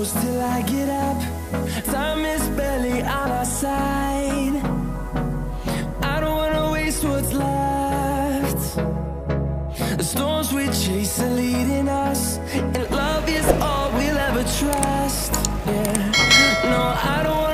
close till I get up. Time is barely on our side. I don't wanna waste what's left. The storms we chase are leading us, and love is all we'll ever trust. Yeah, no, I don't